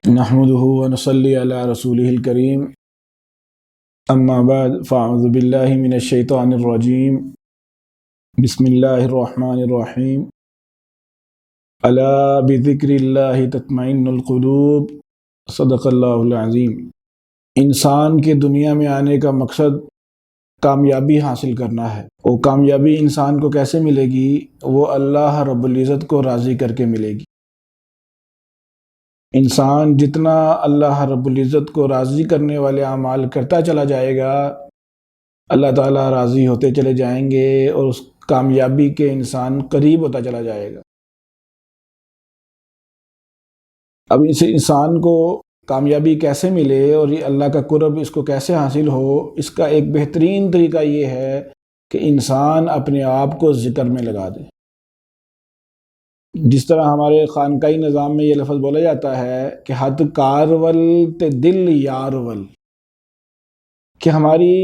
نحمده ونصلي على رسوله الكريم اما بعد فاعوذ بالله من الشيطان الرجيم بسم الله الرحمن الرحيم الا بذكر الله تطمئن القلوب صدق اللہ العظیم۔ انسان کے دنیا میں آنے کا مقصد کامیابی حاصل کرنا ہے۔ وہ کامیابی انسان کو کیسے ملے گی؟ وہ اللہ رب العزت کو راضی کر کے ملے گی۔ انسان جتنا اللہ رب العزت کو راضی کرنے والے اعمال کرتا چلا جائے گا، اللہ تعالیٰ راضی ہوتے چلے جائیں گے اور اس کامیابی کے انسان قریب ہوتا چلا جائے گا۔ اب اس انسان کو کامیابی کیسے ملے اور یہ اللہ کا قرب اس کو کیسے حاصل ہو، اس کا ایک بہترین طریقہ یہ ہے کہ انسان اپنے آپ کو ذکر میں لگا دے۔ جس طرح ہمارے خانقاہی نظام میں یہ لفظ بولا جاتا ہے کہ حد کارول تے دل یارول، کہ ہماری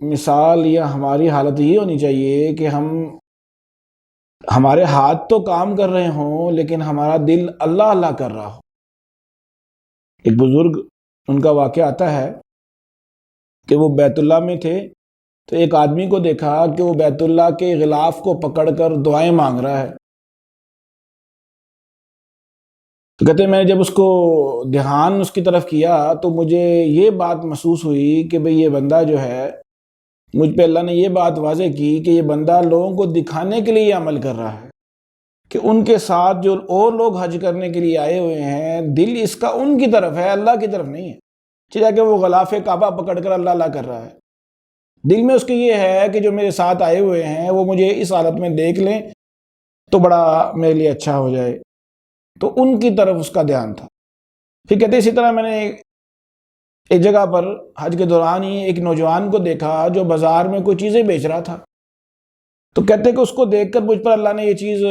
مثال یا ہماری حالت یہ ہونی چاہیے کہ ہمارے ہاتھ تو کام کر رہے ہوں لیکن ہمارا دل اللہ اللہ کر رہا ہو۔ ایک بزرگ، ان کا واقعہ آتا ہے کہ وہ بیت اللہ میں تھے تو ایک آدمی کو دیکھا کہ وہ بیت اللہ کے غلاف کو پکڑ کر دعائیں مانگ رہا ہے۔ تو کہتے ہیں میں نے جب اس کو دھیان اس کی طرف کیا تو مجھے یہ بات محسوس ہوئی کہ بھئی یہ بندہ جو ہے، مجھ پہ اللہ نے یہ بات واضح کی کہ یہ بندہ لوگوں کو دکھانے کے لیے یہ عمل کر رہا ہے کہ ان کے ساتھ جو اور لوگ حج کرنے کے لیے آئے ہوئے ہیں، دل اس کا ان کی طرف ہے، اللہ کی طرف نہیں ہے۔ چاہے کہ وہ غلاف کعبہ پکڑ کر اللہ اللہ کر رہا ہے، دل میں اس کے یہ ہے کہ جو میرے ساتھ آئے ہوئے ہیں وہ مجھے اس حالت میں دیکھ لیں تو بڑا میرے لیے اچھا ہو جائے، تو ان کی طرف اس کا دھیان تھا۔ پھر کہتے اسی طرح میں نے ایک جگہ پر حج کے دوران ہی ایک نوجوان کو دیکھا جو بازار میں کوئی چیزیں بیچ رہا تھا، تو کہتے کہ اس کو دیکھ کر مجھ پر اللہ نے یہ چیز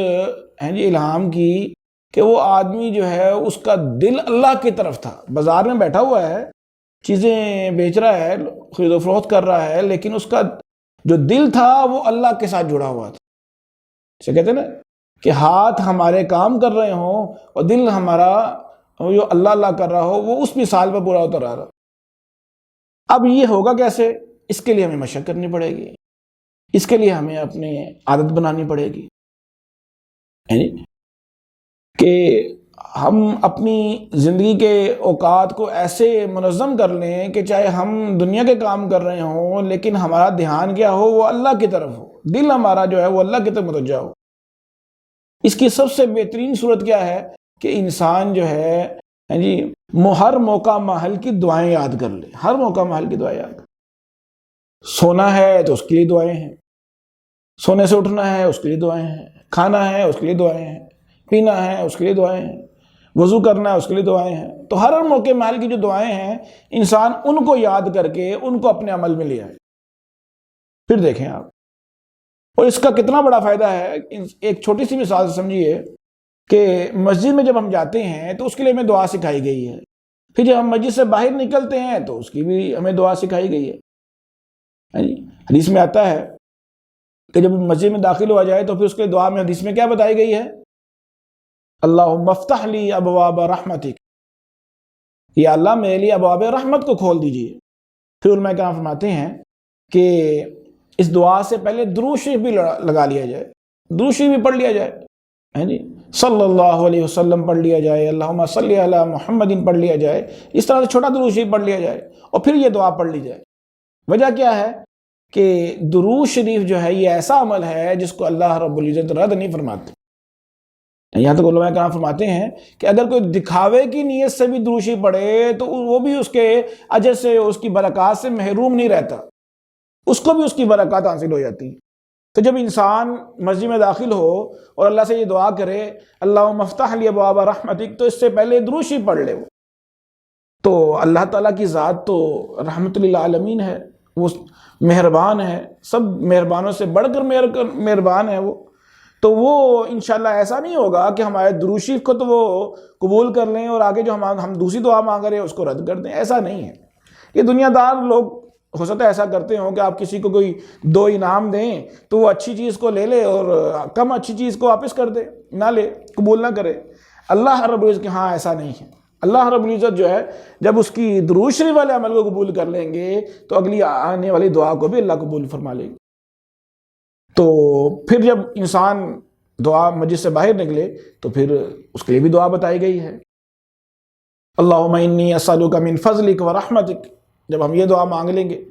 الہام کی کہ وہ آدمی جو ہے اس کا دل اللہ کی طرف تھا۔ بازار میں بیٹھا ہوا ہے، چیزیں بیچ رہا ہے، خرید و فروخت کر رہا ہے، لیکن اس کا جو دل تھا وہ اللہ کے ساتھ جڑا ہوا تھا۔ اسے کہتے ہیں نا کہ ہاتھ ہمارے کام کر رہے ہوں اور دل ہمارا جو اللہ اللہ کر رہا ہو، وہ اس مثال پر پورا اتر آ رہا۔ اب یہ ہوگا کیسے؟ اس کے لیے ہمیں مشق کرنی پڑے گی، اس کے لیے ہمیں اپنی عادت بنانی پڑے گی، یعنی کہ ہم اپنی زندگی کے اوقات کو ایسے منظم کر لیں کہ چاہے ہم دنیا کے کام کر رہے ہوں لیکن ہمارا دھیان کیا ہو؟ وہ اللہ کی طرف ہو، دل ہمارا جو ہے وہ اللہ کی طرف متوجہ ہو۔ اس کی سب سے بہترین صورت کیا ہے کہ انسان جو ہے ہر موقع محل کی دعائیں یاد کر لے، ہر موقع محل کی دعائیں یاد کر لے۔ سونا ہے تو اس کے لیے دعائیں ہیں، سونے سے اٹھنا ہے اس کے لیے دعائیں ہیں، کھانا ہے اس کے لیے دعائیں ہیں، پینا ہے اس کے لیے دعائیں ہیں، وضو کرنا ہے اس کے لیے دعائیں ہیں۔ تو ہر موقع محل کی جو دعائیں ہیں انسان ان کو یاد کر کے ان کو اپنے عمل میں لے آئے۔ پھر دیکھیں آپ، اور اس کا کتنا بڑا فائدہ ہے۔ ایک چھوٹی سی مثال سے سمجھیے کہ مسجد میں جب ہم جاتے ہیں تو اس کے لیے ہمیں دعا سکھائی گئی ہے، پھر جب ہم مسجد سے باہر نکلتے ہیں تو اس کی بھی ہمیں دعا سکھائی گئی ہے۔ حدیث میں آتا ہے کہ جب مسجد میں داخل ہوا جائے تو پھر اس کے دعا میں حدیث میں کیا بتائی گئی ہے؟ اللہم افتح لی ابواب رحمتک، یا اللہ میرے لیے ابواب رحمت کو کھول دیجئے۔ پھر علماء کرام فرماتے ہیں کہ اس دعا سے پہلے درود شریف بھی لگا لیا جائے، درود شریف بھی پڑھ لیا جائے، صلی اللہ علیہ وسلم پڑھ لیا جائے، اللہم صلی علی محمد پڑھ لیا جائے، اس طرح سے چھوٹا درود شریف پڑھ لیا جائے اور پھر یہ دعا پڑھ لی جائے۔ وجہ کیا ہے کہ درود شریف جو ہے یہ ایسا عمل ہے جس کو اللہ رب العزت رد نہیں فرماتے۔ یہاں تک علماء کرام فرماتے ہیں کہ اگر کوئی دکھاوے کی نیت سے بھی درود شریف پڑھے تو وہ بھی اس کے اجر سے، اس کی برکات سے محروم نہیں رہتا، اس کو بھی اس کی برکات حاصل ہو جاتی ہیں۔ تو جب انسان مسجد میں داخل ہو اور اللہ سے یہ دعا کرے اللہم افتح لی ابواب رحمتک، تو اس سے پہلے درود شریف پڑھ لے وہ، تو اللہ تعالیٰ کی ذات تو رحمت للعالمین ہے، وہ مہربان ہے، سب مہربانوں سے بڑھ کر مہربان ہے وہ۔ تو وہ انشاءاللہ ایسا نہیں ہوگا کہ ہمارے درود شریف کو تو وہ قبول کر لیں اور آگے جو ہم دوسری دعا مانگ رہے ہیں اس کو رد کر دیں، ایسا نہیں ہے۔ یہ دنیا دار لوگ ہو سکتا ہے ایسا کرتے ہوں کہ آپ کسی کو کوئی دو انعام دیں تو وہ اچھی چیز کو لے لے اور کم اچھی چیز کو واپس کر دے، نہ لے، قبول نہ کرے۔ اللہ رب العزت کے ہاں ایسا نہیں ہے۔ اللہ رب العزت جو ہے جب اس کی درود شریف والے عمل کو قبول کر لیں گے تو اگلی آنے والی دعا کو بھی اللہ قبول فرما لیں گے۔ تو پھر جب انسان دعا مسجد سے باہر نکلے تو پھر اس کے لیے بھی دعا بتائی گئی ہے، اللہم انی اسألک من فضلک و رحمتک۔ جب ہم یہ دعا مانگ لیں گے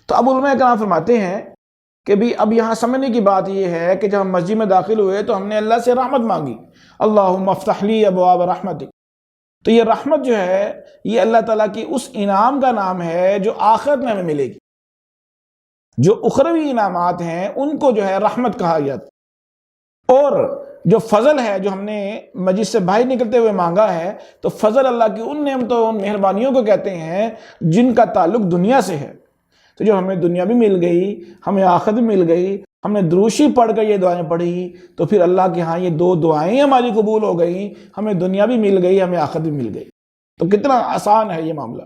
تو اب علماء کرام فرماتے ہیں کہ بھی اب یہاں سمجھنے کی بات یہ ہے کہ جب ہم مسجد میں داخل ہوئے تو ہم نے اللہ سے رحمت مانگی، اللہم افتح لی ابواب رحمتک۔ تو یہ رحمت جو ہے یہ اللہ تعالیٰ کی اس انعام کا نام ہے جو آخرت میں ہمیں ملے گی۔ جو اخروی انعامات ہیں ان کو جو ہے رحمت کہا جاتا، اور جو فضل ہے جو ہم نے مسجد سے باہر نکلتے ہوئے مانگا ہے تو فضل اللہ کی ان نعمتوں ان مہربانیوں کو کہتے ہیں جن کا تعلق دنیا سے ہے۔ تو جو ہمیں دنیا بھی مل گئی، ہمیں آخرت بھی مل گئی، ہم نے دروشی پڑھ کر یہ دعائیں پڑھی تو پھر اللہ کے ہاں یہ دو دعائیں ہماری قبول ہو گئیں، ہمیں دنیا بھی مل گئی، ہمیں آخرت بھی مل گئی۔ تو کتنا آسان ہے یہ معاملہ۔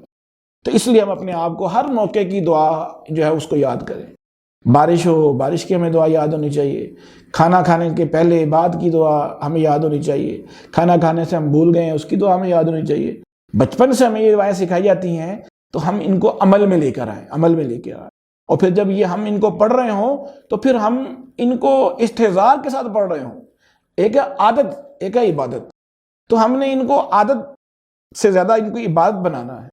تو اس لیے ہم اپنے آپ کو ہر موقع کی دعا جو ہے اس کو یاد کریں۔ بارش ہو، بارش کی ہمیں دعا یاد ہونی چاہیے، کھانا کھانے کے پہلے بعد کی دعا ہمیں یاد ہونی چاہیے، کھانا کھانے سے ہم بھول گئے ہیں اس کی دعا ہمیں یاد ہونی چاہیے۔ بچپن سے ہمیں یہ دعائیں سکھائی جاتی ہیں تو ہم ان کو عمل میں لے کر آئیں، عمل میں لے کے آئیں، اور پھر جب یہ ہم ان کو پڑھ رہے ہوں تو پھر ہم ان کو استحضار کے ساتھ پڑھ رہے ہوں۔ ایک ہے عادت، ایک ہے عبادت۔ تو ہم نے ان کو عادت سے زیادہ ان کو عبادت بنانا ہے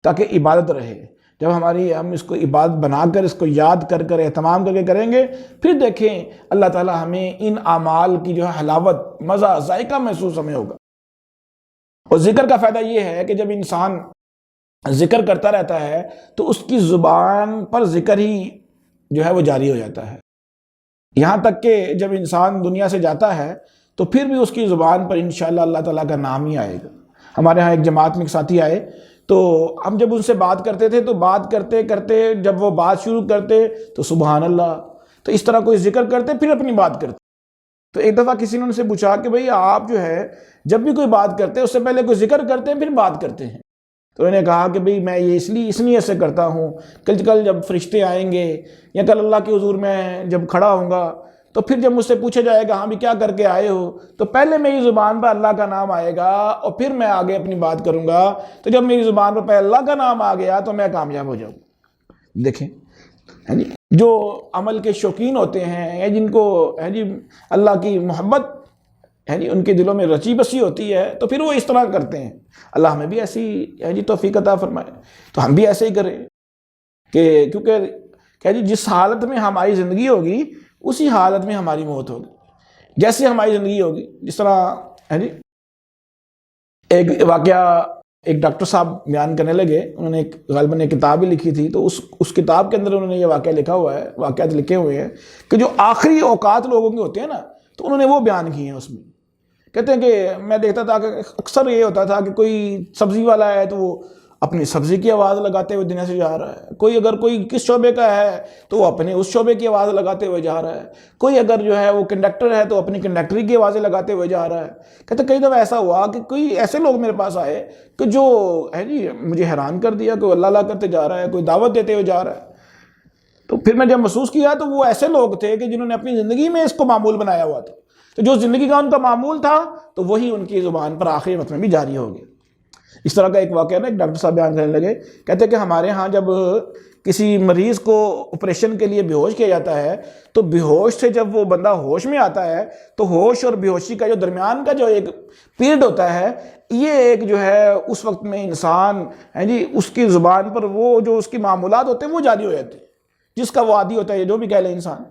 تاکہ عبادت رہے۔ جب ہم اس کو عبادت بنا کر اس کو یاد کر کر اہتمام کر کے کریں گے پھر دیکھیں اللہ تعالیٰ ہمیں ان اعمال کی جو ہے حلاوت، مزہ، ذائقہ محسوس ہمیں ہوگا۔ اور ذکر کا فائدہ یہ ہے کہ جب انسان ذکر کرتا رہتا ہے تو اس کی زبان پر ذکر ہی جو ہے وہ جاری ہو جاتا ہے، یہاں تک کہ جب انسان دنیا سے جاتا ہے تو پھر بھی اس کی زبان پر انشاءاللہ اللہ تعالیٰ کا نام ہی آئے گا۔ ہمارے ہاں ایک جماعت میں ایک ساتھی آئے تو ہم جب ان سے بات کرتے تھے تو بات کرتے کرتے جب وہ بات شروع کرتے تو سبحان اللہ، تو اس طرح کوئی ذکر کرتے پھر اپنی بات کرتے۔ تو ایک دفعہ کسی نے ان سے پوچھا کہ بھئی آپ جو ہے جب بھی کوئی بات کرتے اس سے پہلے کوئی ذکر کرتے ہیں پھر بات کرتے ہیں؟ تو انہوں نے کہا کہ بھئی میں یہ اس لیے سے کرتا ہوں، کل جب فرشتے آئیں گے یا کل اللہ کے حضور میں جب کھڑا ہوں گا تو پھر جب مجھ سے پوچھا جائے گا ہاں بھی کیا کر کے آئے ہو تو پہلے میری زبان پر اللہ کا نام آئے گا اور پھر میں آگے اپنی بات کروں گا۔ تو جب میری زبان پر پہلے اللہ کا نام آ گیا تو میں کامیاب ہو جاؤں۔ دیکھیں جو عمل کے شوقین ہوتے ہیں جن کو اللہ کی محبت ان کے دلوں میں رچی بسی ہوتی ہے تو پھر وہ اس طرح کرتے ہیں۔ اللہ ہمیں بھی ایسی توفیق عطا فرمائے تو ہم بھی ایسے ہی کریں کہ کیونکہ جس حالت میں ہماری زندگی ہوگی اسی حالت میں ہماری موت ہوگی۔ جیسے ہماری زندگی ہوگی، جس طرح ایک واقعہ ایک ڈاکٹر صاحب بیان کرنے لگے، انہوں نے غالباً ایک کتاب بھی لکھی تھی تو اس کتاب کے اندر انہوں نے یہ واقعہ لکھا ہوا ہے، واقعات لکھے ہوئے ہیں کہ جو آخری اوقات لوگوں کے ہوتے ہیں نا تو انہوں نے وہ بیان کیے ہیں۔ اس میں کہتے ہیں کہ میں دیکھتا تھا کہ اکثر یہ ہوتا تھا کہ کوئی سبزی والا ہے تو وہ اپنی سبزی کی آواز لگاتے ہوئے دنیا سے جا رہا ہے، کوئی کس شعبے کا ہے تو وہ اپنے اس شعبے کی آواز لگاتے ہوئے جا رہا ہے، کوئی اگر جو ہے وہ کنڈکٹر ہے تو اپنی کنڈکٹری کی آوازیں لگاتے ہوئے جا رہا ہے۔ کہتے کئی دفعہ ایسا ہوا کہ کوئی ایسے لوگ میرے پاس آئے کہ جو مجھے حیران کر دیا کہ وہ اللہ کرتے جا رہا ہے، کوئی دعوت دیتے ہوئے جا رہا ہے۔ تو پھر میں جب محسوس کیا تو وہ ایسے لوگ تھے کہ جنہوں نے اپنی زندگی میں اس کو معمول بنایا ہوا تھا، تو جو زندگی کا ان کا معمول تھا تو وہی ان کی زبان پر آخری وقت میں بھی جاری ہو گیا۔ اس طرح کا ایک واقعہ نا ایک ڈاکٹر صاحب بیان کرنے لگے، کہتے ہیں کہ ہمارے ہاں جب کسی مریض کو آپریشن کے لیے بے ہوش کیا جاتا ہے تو بے ہوش سے جب وہ بندہ ہوش میں آتا ہے تو ہوش اور بے ہوشی کا جو درمیان کا جو ایک پیریڈ ہوتا ہے یہ ایک جو ہے اس وقت میں انسان اس کی زبان پر وہ جو اس کی معمولات ہوتے ہیں وہ جاری ہو جاتے ہیں، جس کا وہ عادی ہوتا ہے جو بھی کہہ لے انسان۔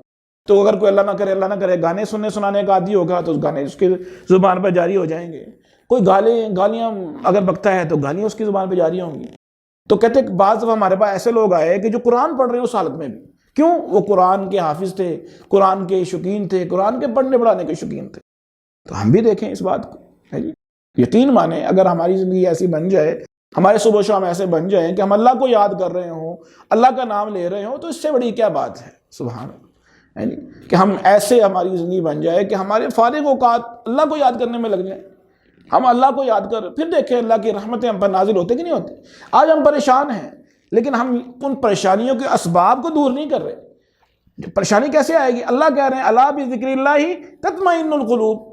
تو اگر کوئی اللہ نہ کرے گانے سنانے کا عادی ہوگا تو گانے اس کی زبان پر جاری ہو جائیں گے، کوئی گالیاں اگر بکتا ہے تو گالیاں اس کی زبان پہ جاری ہوں گی۔ تو کہتے ہیں بعض دفعہ ہمارے پاس ایسے لوگ آئے کہ جو قرآن پڑھ رہے ہیں اس حالت میں بھی، کیوں؟ وہ قرآن کے حافظ تھے، قرآن کے شوقین تھے، قرآن کے پڑھنے پڑھانے کے شوقین تھے۔ تو ہم بھی دیکھیں اس بات کو، یقین مانیں اگر ہماری زندگی ایسی بن جائے، ہمارے صبح و شام ایسے بن جائیں کہ ہم اللہ کو یاد کر رہے ہوں، اللہ کا نام لے رہے ہوں، تو اس سے بڑی کیا بات ہے؟ سبحان اللہ، کہ ہم ایسے ہماری زندگی بن جائے کہ ہمارے فارغ اوقات اللہ کو یاد کرنے میں لگ جائیں، ہم اللہ کو یاد کر پھر دیکھیں اللہ کی رحمتیں ہم پر نازل ہوتے کہ نہیں ہوتی۔ آج ہم پریشان ہیں لیکن ہم ان پریشانیوں کے اسباب کو دور نہیں کر رہے۔ پریشانی کیسے آئے گی؟ اللہ کہہ رہے ہیں الا بذکر اللہ تطمئن القلوب،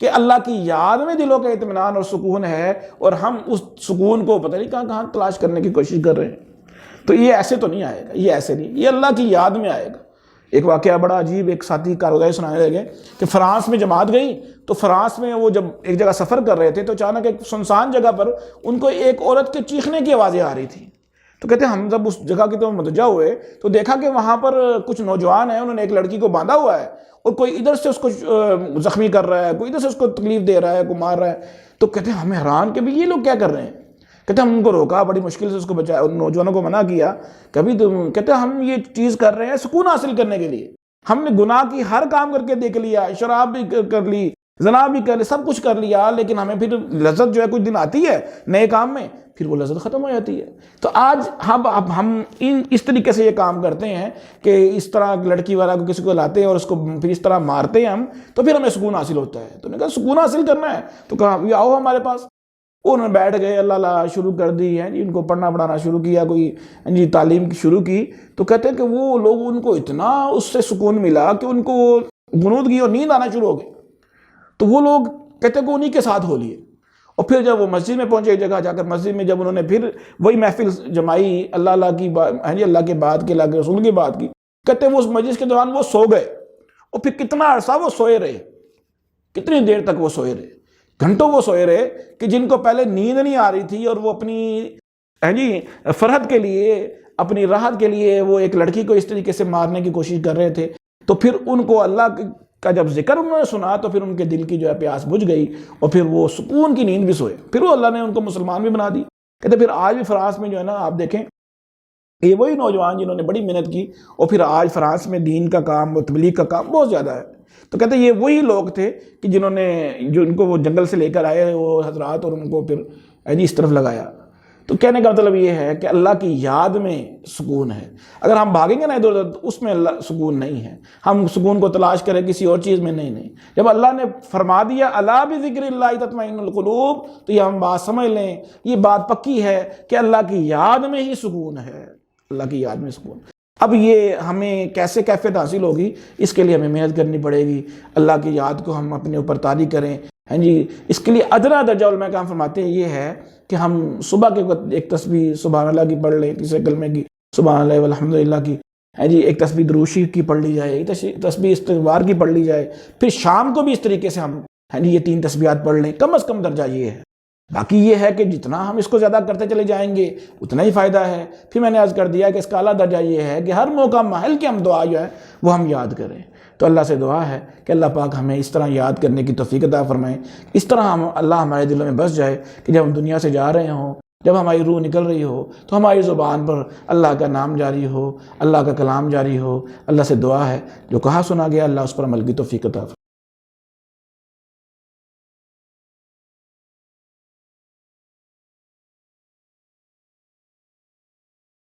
کہ اللہ کی یاد میں دلوں کا اطمینان اور سکون ہے، اور ہم اس سکون کو پتہ نہیں کہاں کہاں تلاش کرنے کی کوشش کر رہے ہیں۔ تو یہ ایسے تو نہیں آئے گا، یہ ایسے نہیں، یہ اللہ کی یاد میں آئے گا۔ ایک واقعہ بڑا عجیب، ایک ساتھی کارگاہ سنانے لگے کہ فرانس میں جماعت گئی، تو فرانس میں وہ جب ایک جگہ سفر کر رہے تھے تو اچانک ایک سنسان جگہ پر ان کو ایک عورت کے چیخنے کی آوازیں آ رہی تھیں۔ تو کہتے ہیں ہم جب اس جگہ کی طرف متوجہ ہوئے تو دیکھا کہ وہاں پر کچھ نوجوان ہیں، انہوں نے ایک لڑکی کو باندھا ہوا ہے، اور کوئی ادھر سے اس کو زخمی کر رہا ہے، کوئی ادھر سے اس کو تکلیف دے رہا ہے، کوئی مار رہا ہے۔ تو کہتے ہیں ہمیں حیران کہ بھی یہ لوگ کیا کر رہے ہیں۔ کہتے ہیں ہم ان کو روکا، بڑی مشکل سے اس کو بچایا، ان نوجوانوں کو منع کیا، کبھی تم، کہتے ہیں ہم یہ چیز کر رہے ہیں سکون حاصل کرنے کے لیے۔ ہم نے گناہ کی ہر کام کر کے دیکھ لیا، شراب بھی کر لی، زنا بھی کر لی، سب کچھ کر لیا، لیکن ہمیں پھر لذت جو ہے کچھ دن آتی ہے نئے کام میں، پھر وہ لذت ختم ہو جاتی ہے۔ تو آج ہم اس طریقے سے یہ کام کرتے ہیں کہ اس طرح لڑکی والا کو کسی کو لاتے ہیں اور اس کو پھر اس طرح مارتے ہیں ہم، تو پھر ہمیں سکون حاصل ہوتا ہے۔ تو نے کہا سکون حاصل کرنا ہے تو کہا آؤ ہمارے پاس۔ انہوں نے بیٹھ گئے، اللہ شروع کر دی ہے جی، ان کو پڑھنا پڑھانا شروع کیا، کوئی جی تعلیم شروع کی۔ تو کہتے ہیں کہ وہ لوگ، ان کو اتنا اس سے سکون ملا کہ ان کو غنودگی اور نیند آنا شروع ہو گئی۔ تو وہ لوگ کہتے ہیں کہ انہی کے ساتھ ہو لیے، اور پھر جب وہ مسجد میں پہنچے، ایک جگہ جا کر مسجد میں جب انہوں نے پھر وہی محفل جمائی، اللہ کی اللہ کے بات کی، اللہ کے رسول کی بات کی، کہتے ہیں وہ اس مجلس کے دوران وہ سو گئے، اور پھر کتنا عرصہ وہ سوئے رہے، کتنی دیر تک وہ سوئے رہے، گھنٹوں وہ سوئے رہے، کہ جن کو پہلے نیند نہیں آ رہی تھی اور وہ اپنی فرحت کے لیے، اپنی راحت کے لیے وہ ایک لڑکی کو اس طریقے سے مارنے کی کوشش کر رہے تھے، تو پھر ان کو اللہ کا جب ذکر انہوں نے سنا تو پھر ان کے دل کی جو ہے پیاس بجھ گئی، اور پھر وہ سکون کی نیند بھی سوئے، پھر وہ اللہ نے ان کو مسلمان بھی بنا دی۔ کہتے پھر آج بھی فرانس میں جو ہے نا، آپ دیکھیں یہ وہی نوجوان جنہوں نے بڑی محنت کی، اور پھر آج فرانس میں دین کا کام اور تبلیغ کا کام بہت زیادہ ہے۔ تو کہتے ہیں یہ وہی لوگ تھے کہ جو ان کو وہ جنگل سے لے کر آئے وہ حضرات، اور ان کو پھر اس طرف لگایا۔ تو کہنے کا مطلب یہ ہے کہ اللہ کی یاد میں سکون ہے۔ اگر ہم بھاگیں گے نا ادھر ادھر، اس میں اللہ سکون نہیں ہے۔ ہم سکون کو تلاش کریں کسی اور چیز میں، نہیں۔ جب اللہ نے فرما دیا الا بذکر اللہ تطمئن القلوب، تو یہ ہم بات سمجھ لیں، یہ بات پکی ہے کہ اللہ کی یاد میں ہی سکون ہے، اللہ کی یاد میں سکون۔ اب یہ ہمیں کیسے کیفیت حاصل ہوگی، اس کے لیے ہمیں محنت کرنی پڑے گی، اللہ کی یاد کو ہم اپنے اوپر طاری کریں۔ اس کے لیے ادنا درجہ علماء کرام فرماتے ہیں یہ ہے کہ ہم صبح کے وقت ایک تسبیح سبحان اللہ کی پڑھ لیں، کسی کلمے کی سبحان اللہ والحمدللہ کی، ایک تسبیح درود شریف کی پڑھ لی جائے، ایک تسبیح استغفار کی پڑھ لی جائے، پھر شام کو بھی اس طریقے سے ہم یہ 3 تسبیحات پڑھ لیں، کم از کم درجہ یہ ہے۔ باقی یہ ہے کہ جتنا ہم اس کو زیادہ کرتے چلے جائیں گے اتنا ہی فائدہ ہے۔ پھر میں نے عرض کر دیا کہ اس کا اعلیٰ درجہ یہ ہے کہ ہر موقع محل کی ہم دعا جو ہے وہ ہم یاد کریں۔ تو اللہ سے دعا ہے کہ اللہ پاک ہمیں اس طرح یاد کرنے کی توفیق عطا فرمائیں، اس طرح اللہ ہمارے دلوں میں بس جائے کہ جب ہم دنیا سے جا رہے ہوں، جب ہماری روح نکل رہی ہو، تو ہماری زبان پر اللہ کا نام جاری ہو، اللہ کا کلام جاری ہو۔ اللہ سے دعا ہے جو کہا سنا گیا اللہ اس پر عمل کی توفیق عطا فرمائے۔